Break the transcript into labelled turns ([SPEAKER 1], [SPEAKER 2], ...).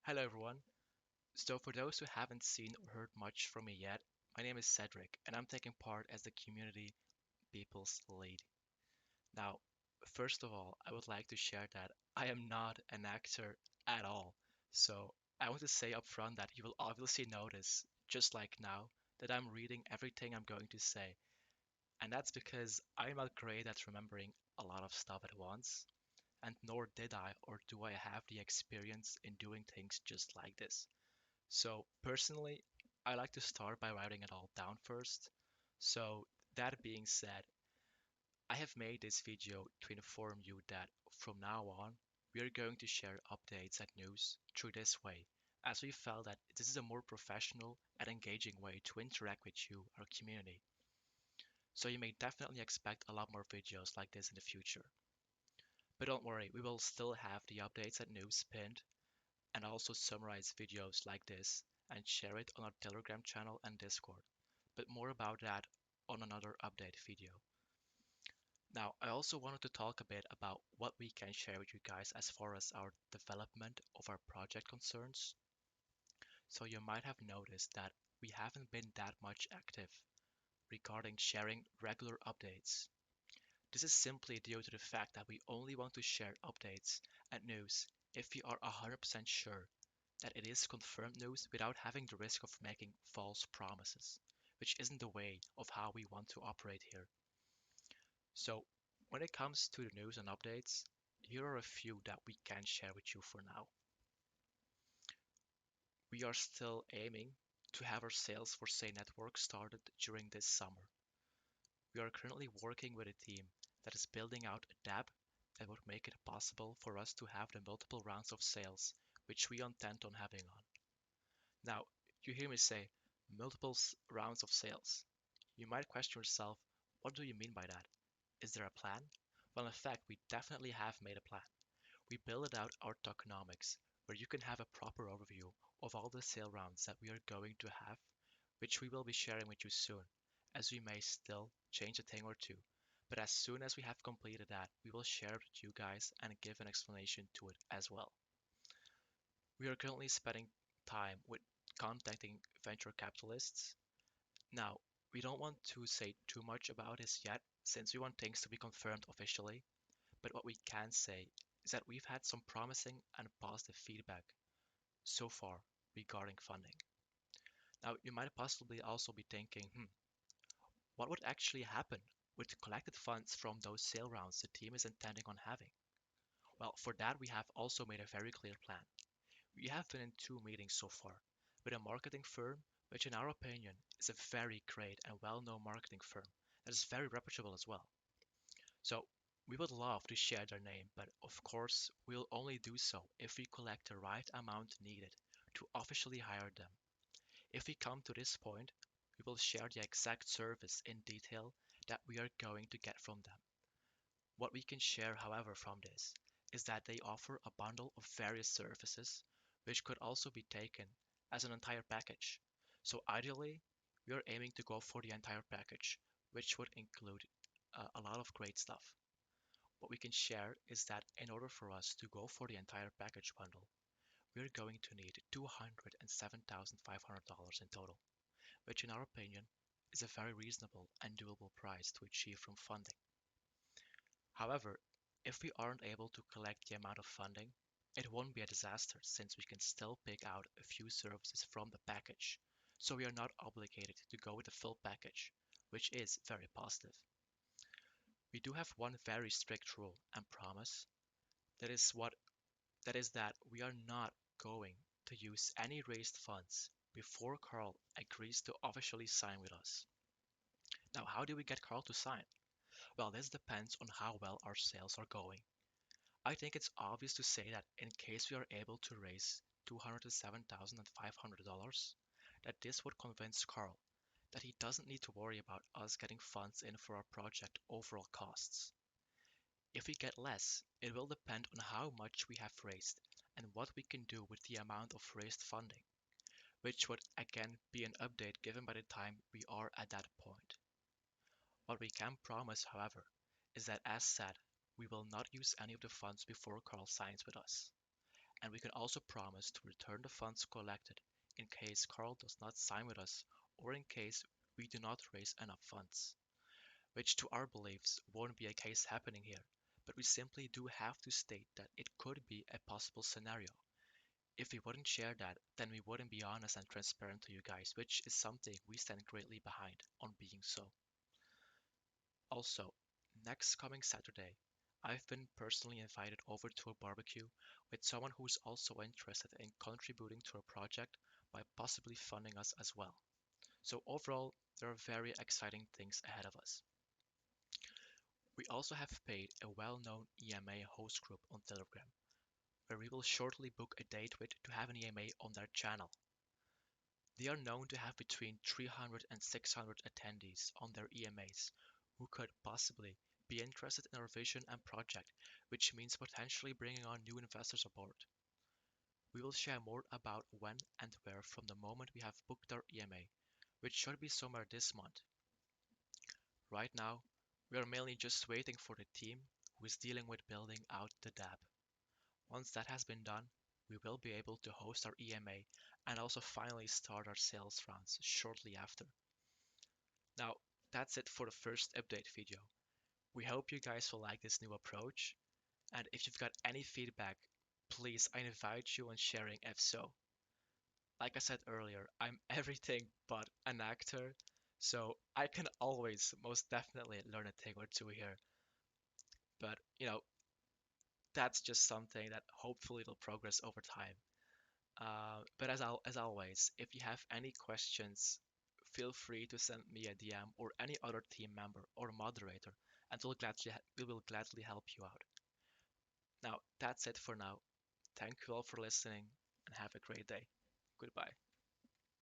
[SPEAKER 1] Hello, everyone. So, for those who haven't seen or heard much from me yet, my name is Cedric, and I'm taking part as the community people's lead. Now, first of all, I would like to share that I am not an actor at all. So, I want to say up front that you will obviously notice, just like now, that I'm reading everything I'm going to say. And that's because I'm not great at remembering a lot of stuff at once, and nor did I or do I have the experience in doing things just like this. So personally, I like to start by writing it all down first. So that being said, I have made this video to inform you that from now on, we are going to share updates and news through this way, as we felt that this is a more professional and engaging way to interact with you, our community. So you may definitely expect a lot more videos like this in the future. But don't worry, we will still have the updates and news pinned and also summarize videos like this and share it on our Telegram channel and Discord. But more about that on another update video. Now, I also wanted to talk a bit about what we can share with you guys as far as our development of our project concerns. So you might have noticed that we haven't been that much active regarding sharing regular updates. This is simply due to the fact that we only want to share updates and news if we are 100% sure that it is confirmed news without having the risk of making false promises, which isn't the way of how we want to operate here. So, when it comes to the news and updates, here are a few that we can share with you for now. We are still aiming to have our sales for Say network started during this summer. We are currently working with a team that is building out a DAB that would make it possible for us to have the multiple rounds of sales which we intend on having on. Now, you hear me say multiple rounds of sales. You might question yourself, what do you mean by that? Is there a plan? Well, in fact, we definitely have made a plan. We built out our tokenomics, where you can have a proper overview of all the sale rounds that we are going to have, which we will be sharing with you soon, as we may still change a thing or two. But as soon as we have completed that, we will share it with you guys and give an explanation to it as well. We are currently spending time with contacting venture capitalists. Now, we don't want to say too much about this yet, since we want things to be confirmed officially, but what we can say is that we've had some promising and positive feedback so far regarding funding. Now, you might possibly also be thinking, what would actually happen with the collected funds from those sale rounds the team is intending on having? Well, for that, we have also made a very clear plan. We have been in two meetings so far with a marketing firm, which, in our opinion, is a very great and well known marketing firm that is very reputable as well. So, we would love to share their name, but of course, we'll only do so if we collect the right amount needed to officially hire them. If we come to this point, we will share the exact service in detail that we are going to get from them. What we can share, however, from this is that they offer a bundle of various services which could also be taken as an entire package. So ideally, we are aiming to go for the entire package, which would include a lot of great stuff. What we can share is that in order for us to go for the entire package bundle, we're going to need $207,500 in total, which in our opinion is a very reasonable and doable price to achieve from funding. However, if we aren't able to collect the amount of funding, it won't be a disaster since we can still pick out a few services from the package, so we are not obligated to go with the full package, which is very positive. We do have one very strict rule and promise. That is that we are not going to use any raised funds before Carl agrees to officially sign with us. Now, how do we get Carl to sign? Well, this depends on how well our sales are going. I think it's obvious to say that in case we are able to raise $207,500, that this would convince Carl that he doesn't need to worry about us getting funds in for our project overall costs. If we get less, it will depend on how much we have raised and what we can do with the amount of raised funding, which would again be an update given by the time we are at that point. What we can promise, however, is that as said, we will not use any of the funds before Carl signs with us. And we can also promise to return the funds collected in case Carl does not sign with us or in case we do not raise enough funds, which to our beliefs won't be a case happening here, but we simply do have to state that it could be a possible scenario. If we wouldn't share that, then we wouldn't be honest and transparent to you guys, which is something we stand greatly behind on being so. Also, next coming Saturday, I've been personally invited over to a barbecue with someone who's also interested in contributing to our project by possibly funding us as well. So overall, there are very exciting things ahead of us. We also have paid a well-known EMA host group on Telegram, where we will shortly book a date with to have an EMA on their channel. They are known to have between 300 and 600 attendees on their EMAs who could possibly be interested in our vision and project, which means potentially bringing on new investors aboard. We will share more about when and where from the moment we have booked our EMA, which should be somewhere this month. Right now, we are mainly just waiting for the team who is dealing with building out the DAB. Once that has been done, we will be able to host our EMA and also finally start our sales rounds shortly after. Now, that's it for the first update video. We hope you guys will like this new approach, and if you've got any feedback, please I invite you on sharing if so. Like I said earlier, I'm everything but an actor, so I can always most definitely learn a thing or two here. But that's just something that hopefully will progress over time. But as always, if you have any questions, feel free to send me a DM or any other team member or moderator, and we will gladly help you out. Now, that's it for now. Thank you all for listening, and have a great day. Goodbye.